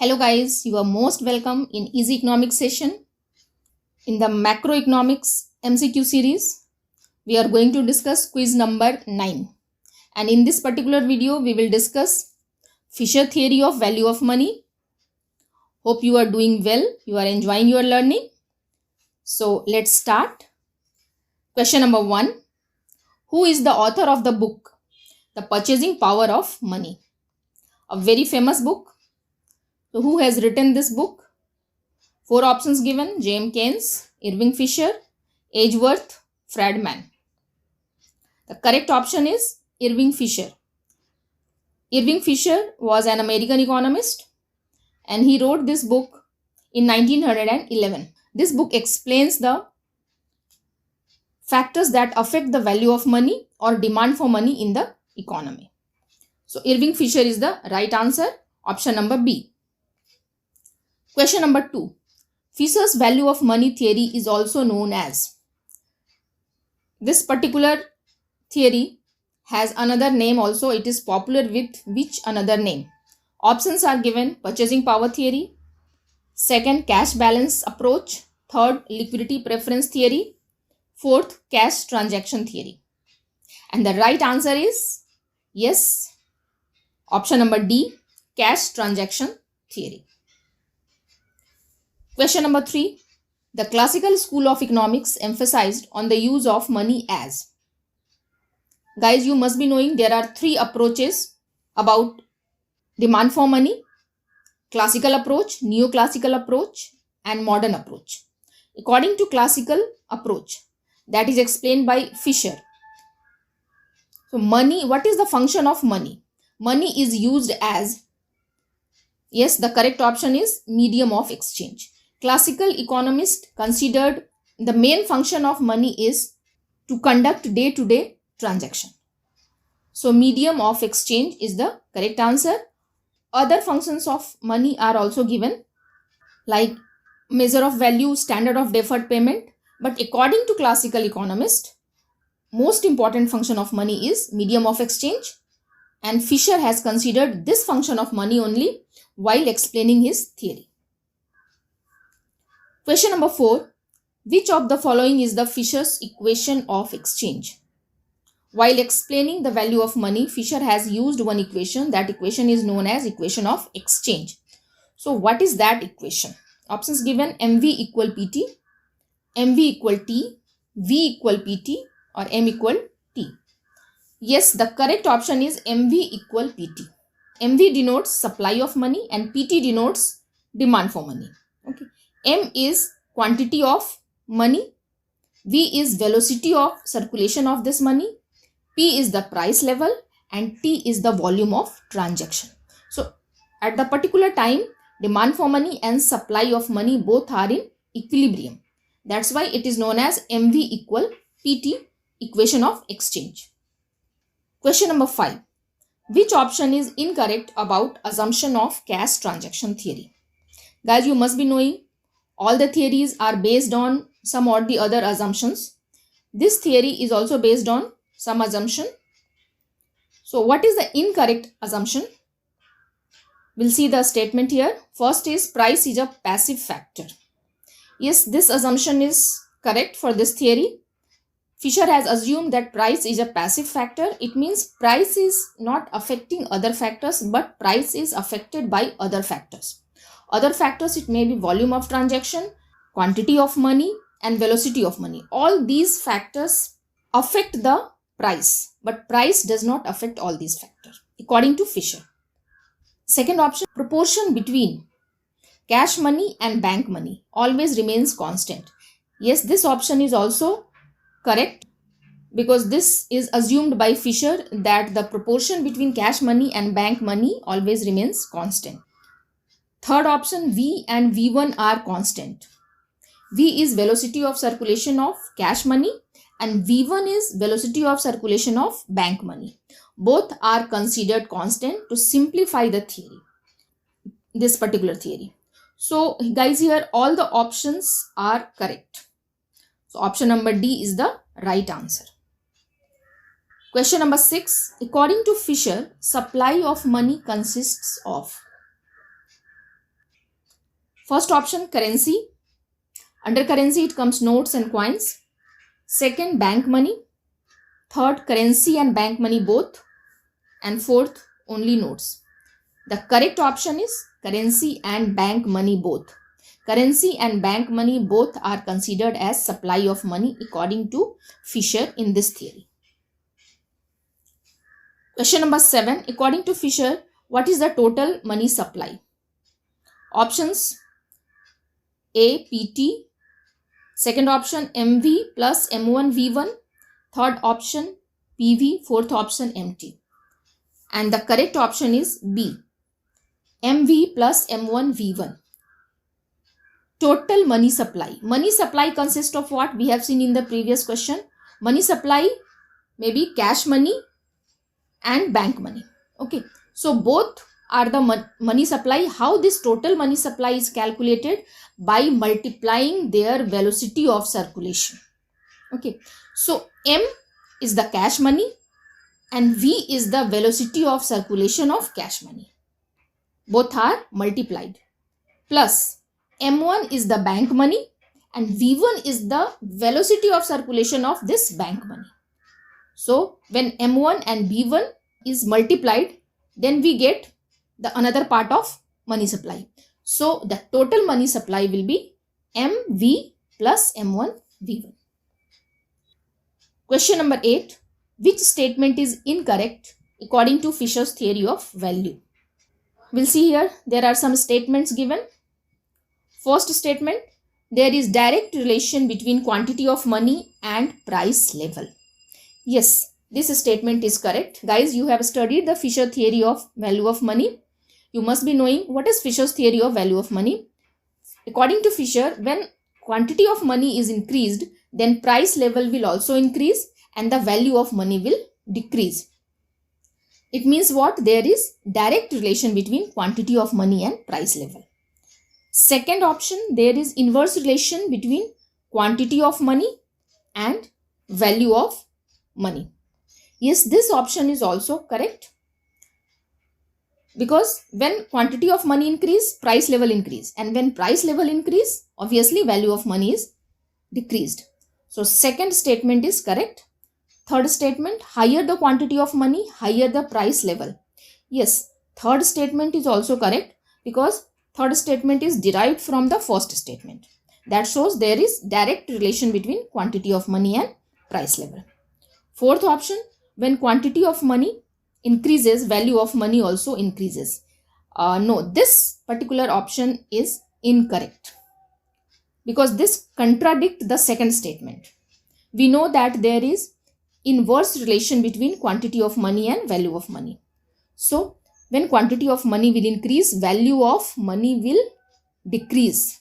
Hello guys, you are most welcome in Easy Economics session. In the Macroeconomics MCQ series, we are going to discuss quiz number 9. And in this particular video, we will discuss Fisher theory of value of money. Hope you are doing well, you are enjoying your learning. So let's start. Question number 1. Who is the author of the book, The Purchasing Power of Money? A very famous book. So who has written this book? 4 options given: James Keynes, Irving Fisher, Edgeworth, Friedman. The correct option is Irving Fisher. Irving Fisher was an American economist and he wrote this book in 1911. This book explains the factors that affect the value of money or demand for money in the economy. So Irving Fisher is the right answer, option number B. Question number 2. Fisher's value of money theory is also known as. This particular theory has another name also. It is popular with which another name? Options are given: purchasing power theory, second cash balance approach, third liquidity preference theory, fourth cash transaction theory. And the right answer is yes, option number D, cash transaction theory. Question number 3. The classical school of economics emphasized on the use of money as. Guys, you must be knowing there are 3 approaches about demand for money: classical approach, neoclassical approach, and modern approach. According to classical approach, that is explained by Fisher. So money, what is the function of money? Money is used as, yes, the correct option is medium of exchange. Classical economists considered the main function of money is to conduct day-to-day transaction. So medium of exchange is the correct answer. Other functions of money are also given, like measure of value, standard of deferred payment. But according to classical economists, most important function of money is medium of exchange. And Fisher has considered this function of money only while explaining his theory. Question number 4. Which of the following is the Fisher's equation of exchange? While explaining the value of money, Fisher has used one equation. That equation is known as equation of exchange. So what is that equation? Options given: MV equal PT, MV equal T, V equal PT, or M equal T. Yes, the correct option is MV equal PT. MV denotes supply of money and PT denotes demand for money. Okay. M is quantity of money, V is velocity of circulation of this money, P is the price level, and T is the volume of transaction. So at the particular time, demand for money and supply of money both are in equilibrium. That's why it is known as MV equal PT, equation of exchange. Question number 5. Which option is incorrect about assumption of cash transaction theory? Guys, you must be knowing all the theories are based on some or the other assumptions. This theory is also based on some assumption. So what is the incorrect assumption? We'll see the statement here. First is price is a passive factor. Yes, this assumption is correct for this theory. Fisher has assumed that price is a passive factor. It means price is not affecting other factors, but price is affected by other factors. Other factors, it may be volume of transaction, quantity of money, and velocity of money. All these factors affect the price, but price does not affect all these factors, according to Fisher. Second option, proportion between cash money and bank money always remains constant. Yes, this option is also correct because this is assumed by Fisher that the proportion between cash money and bank money always remains constant. Third option, V and V1 are constant. V is velocity of circulation of cash money and V1 is velocity of circulation of bank money. Both are considered constant to simplify the theory, this particular theory. So guys, here all the options are correct. So option number D is the right answer. Question number 6. According to Fisher, supply of money consists of. First option, currency. Under currency, it comes notes and coins. Second, bank money. Third, currency and bank money both. And fourth, only notes. The correct option is currency and bank money both. Currency and bank money both are considered as supply of money according to Fisher in this theory. Question number 7. According to Fisher, what is the total money supply? Options: A, PT. Second option, MV plus M1 V1. Third option, PV. Fourth option, MT. And the correct option is B, MV plus M1 V1. Total money supply. Money supply consists of what? We have seen in the previous question. Money supply may be cash money and bank money. Okay. So both are the money supply. How this total money supply is calculated? By multiplying their velocity of circulation. Okay. So M is the cash money and V is the velocity of circulation of cash money. Both are multiplied. Plus M1 is the bank money and V1 is the velocity of circulation of this bank money. So when M1 and B1 is multiplied, then we get the another part of money supply. So the total money supply will be MV plus M1 V1. Question number 8. Which statement is incorrect according to Fisher's theory of value? We'll see here there are some statements given. First statement, there is direct relation between quantity of money and price level. Yes, this statement is correct. Guys, you have studied the Fisher theory of value of money. You must be knowing what is Fisher's theory of value of money. According to Fisher, when quantity of money is increased, then price level will also increase and the value of money will decrease. It means what? There is direct relation between quantity of money and price level. Second option, there is inverse relation between quantity of money and value of money. Yes, this option is also correct. Because when quantity of money increase, price level increase. And when price level increase, obviously value of money is decreased. So second statement is correct. Third statement, higher the quantity of money, higher the price level. Yes, third statement is also correct because third statement is derived from the first statement. That shows there is direct relation between quantity of money and price level. Fourth option, when quantity of money increases, value of money also increases. No, this particular option is incorrect because this contradicts the second statement. We know that there is inverse relation between quantity of money and value of money. So when quantity of money will increase, value of money will decrease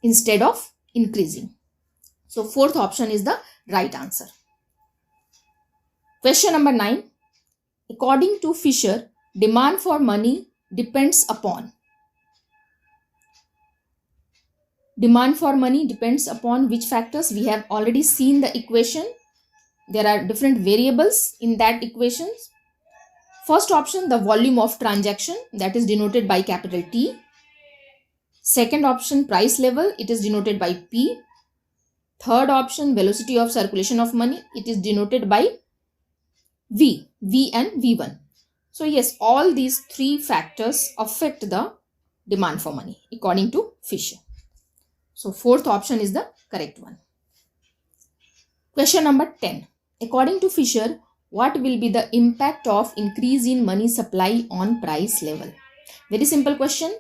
instead of increasing. So fourth option is the right answer. Question number 9. According to Fisher, demand for money depends upon. Demand for money depends upon which factors? We have already seen the equation. There are different variables in that equations. First option, the volume of transaction, that is denoted by capital T. Second option, price level, it is denoted by P. Third option, velocity of circulation of money, it is denoted by V and V1. So yes, all these three factors affect the demand for money according to Fisher. So fourth option is the correct one. Question number 10. According to Fisher, what will be the impact of increase in money supply on price level? Very simple question.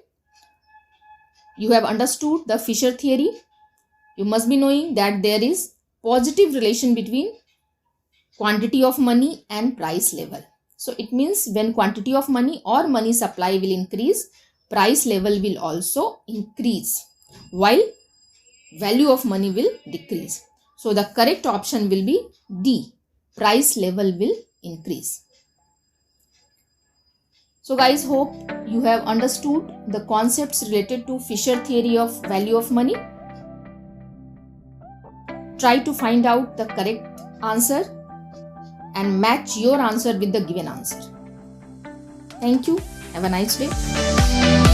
You have understood the Fisher theory. You must be knowing that there is positive relation between quantity of money and price level. So it means when quantity of money or money supply will increase, price level will also increase while value of money will decrease. So the correct option will be D. Price level will increase. So guys, hope you have understood the concepts related to Fisher theory of value of money. Try to find out the correct answer and match your answer with the given answer. Thank you. Have a nice day.